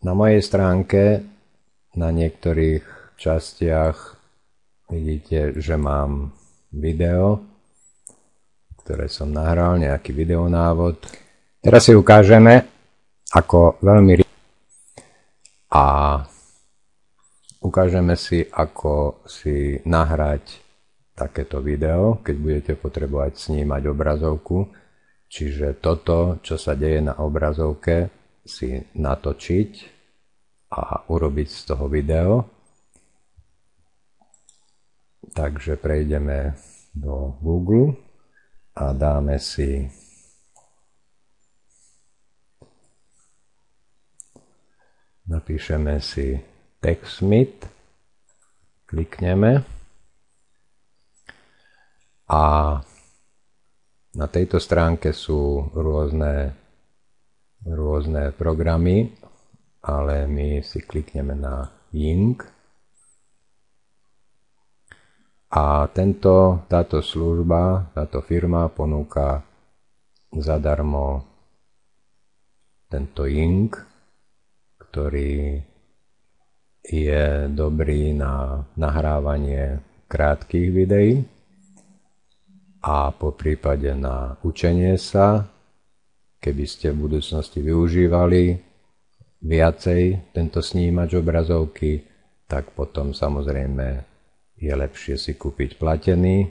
Na mojej stránke na niektorých častiach vidíte, že mám video, ktoré som nahral, nejaký videonávod. Teraz si ukážeme, ako veľmi a ukážeme si, ako si nahrať takéto video, keď budete potrebovať snímať obrazovku. Čiže toto, čo sa deje na obrazovke, si natočiť a urobiť z toho video. Takže prejdeme do Google a dáme si napíšeme si TechSmith, klikneme a na tejto stránke sú rôzne programy, ale my si klikneme na Ying a táto služba, táto firma ponúka zadarmo tento Ying, ktorý je dobrý na nahrávanie krátkych videí a po prípade na učenie sa, keby ste v budúcnosti využívali viacej tento snímač obrazovky, tak potom samozrejme je lepšie si kúpiť platený,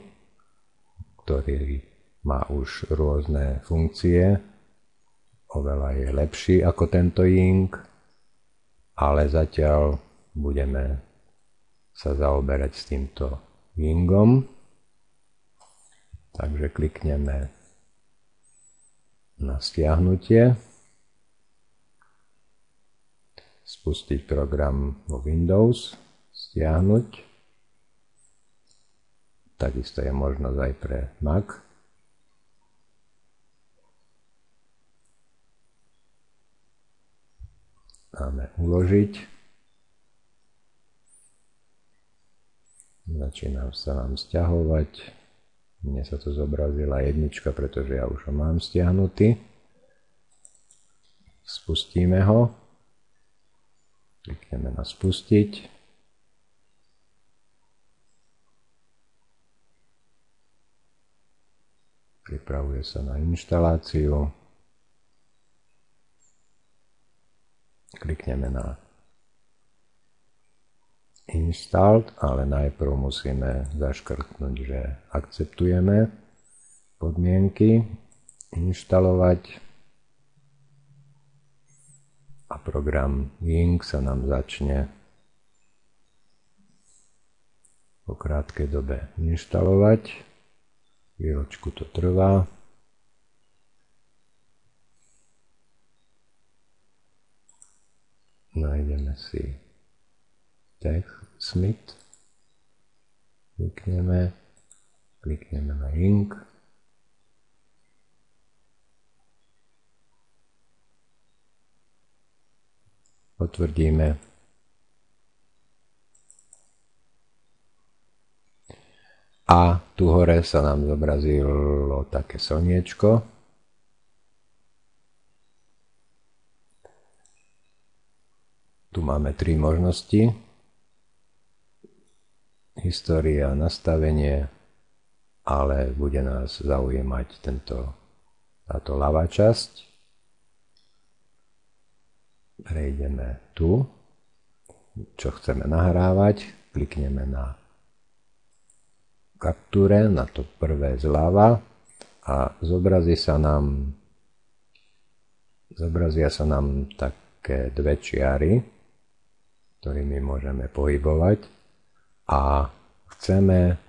ktorý má už rôzne funkcie, oveľa je lepší ako tento Ying, ale zatiaľ budeme sa zaoberať s týmto Yingom. Takže klikneme na stiahnutie, spustiť program vo Windows, stiahnuť. Takisto je možnosť aj pre Mac. Dáme uložiť. Začína sa nám stiahovať. Mne sa to zobrazila jednička, pretože ja už ho mám stiahnutý. Spustíme ho. Klikneme na spustiť. Pripravuje sa na inštaláciu. Klikneme na Installed, ale najprv musíme zaškrtnúť, že akceptujeme podmienky, inštalovať a program Ying sa nám začne po krátkej dobe inštalovať. Chvíľočku to trvá. Nájdeme si TechSmith, klikneme na Ying, potvrdíme a tu hore sa nám zobrazilo také slniečko. Tu máme 3 možnosti. História, nastavenie, ale bude nás zaujímať táto ľavá časť. Prejdeme tu, čo chceme nahrávať, klikneme na kaptúre, na to prvé zľava a zobrazia sa nám také dve čiary, ktorými môžeme pohybovať. A chceme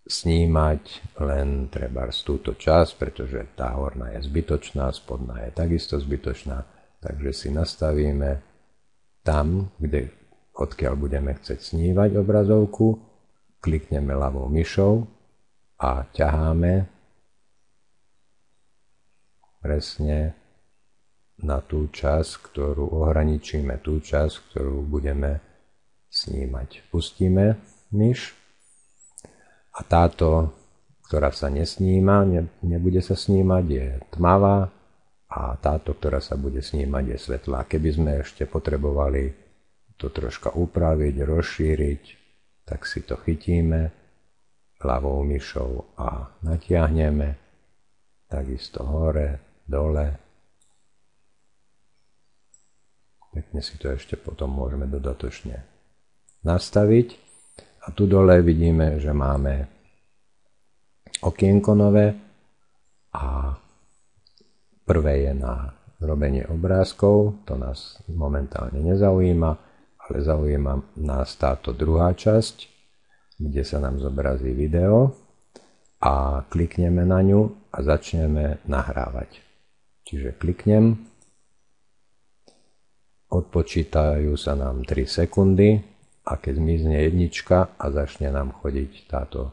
snímať len trebárs túto časť, pretože tá horná je zbytočná, spodná je takisto zbytočná, takže si nastavíme tam, odkiaľ budeme chcieť snívať obrazovku, klikneme ľavou myšou a ťaháme presne na tú časť, ktorú ohraničíme, tú časť, ktorú budeme snímať. Pustíme myš a táto, ktorá sa nesníma, nebude sa snímať, je tmavá a táto, ktorá sa bude snímať, je svetlá. Keby sme ešte potrebovali to troška upraviť, rozšíriť, tak si to chytíme ľavou myšou a natiahneme, takisto hore, dole. Pekne si to ešte potom môžeme dodatočne nastaviť. A tu dole vidíme, že máme okienko nové a prvé je na robenie obrázkov. To nás momentálne nezaujíma, ale zaujíma nás táto druhá časť, kde sa nám zobrazí video a klikneme na ňu a začneme nahrávať. Čiže kliknem, odpočítajú sa nám 3 sekundy a keď zmizne jednička a začne nám chodiť táto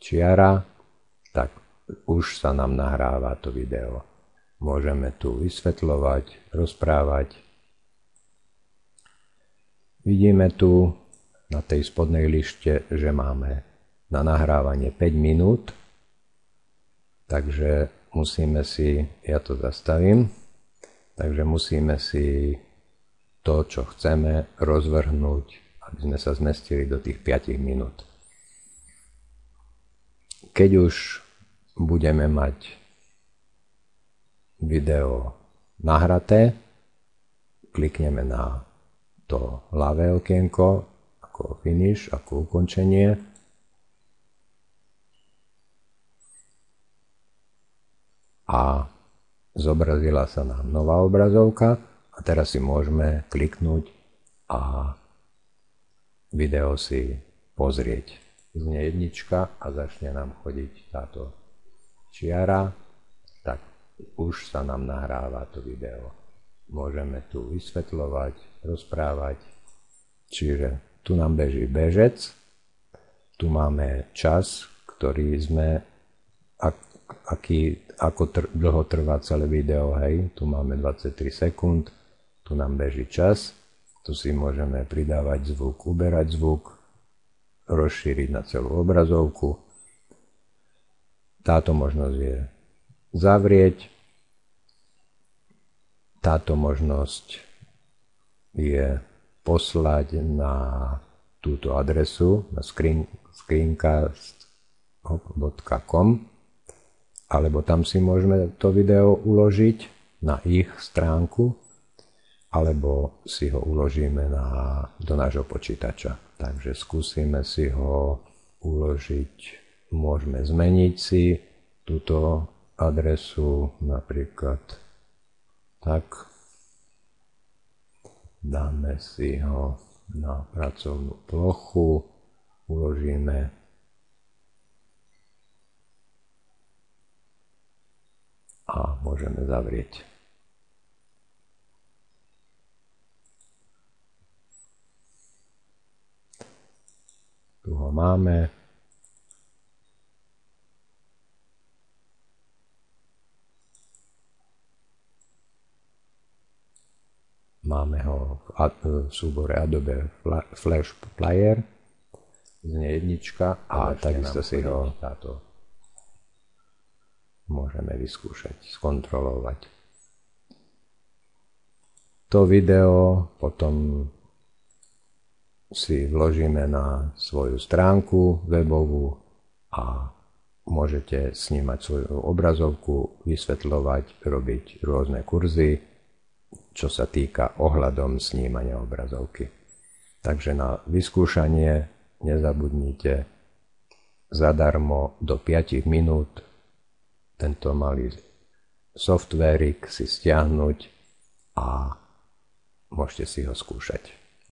čiara, tak už sa nám nahráva to video. Môžeme tu vysvetľovať, rozprávať. Vidíme tu na tej spodnej lište, že máme na nahrávanie 5 minút, takže musíme si, ja to zastavím, takže musíme si to, čo chceme, rozvrhnúť, aby sme sa zmestili do tých 5 minút. Keď už budeme mať video nahraté, klikneme na to ľavé okienko ako finish, ako ukončenie. A zobrazila sa nám nová obrazovka a teraz si môžeme kliknúť a video si pozrieť. Znie jednička a začne nám chodiť táto čiara, tak už sa nám nahráva to video. Môžeme tu vysvetľovať, rozprávať, čiže tu nám beží bežec, tu máme čas, ktorý sme, ako dlho trvá celé video, hej, tu máme 23 sekúnd, tu nám beží čas, tu si môžeme pridávať zvuk, uberať zvuk, rozšíriť na celú obrazovku. Táto možnosť je zavrieť, táto možnosť je poslať na túto adresu, na screencast.com, alebo tam si môžeme to video uložiť na ich stránku, alebo si ho uložíme do nášho počítača. Takže skúsime si ho uložiť, môžeme zmeniť si túto adresu, napríklad tak, dáme si ho na pracovnú plochu, uložíme a môžeme zavrieť. Tu ho máme. Máme ho v súbore Adobe Flash Player, znie jednička a takisto si ho môžeme vyskúšať, skontrolovať. To video potom si vložíme na svoju stránku webovú a môžete snímať svoju obrazovku, vysvetľovať, robiť rôzne kurzy, čo sa týka ohľadom snímania obrazovky. Takže na vyskúšanie nezabudnite zadarmo do 5 minút tento malý softvérik si stiahnuť a môžete si ho skúšať.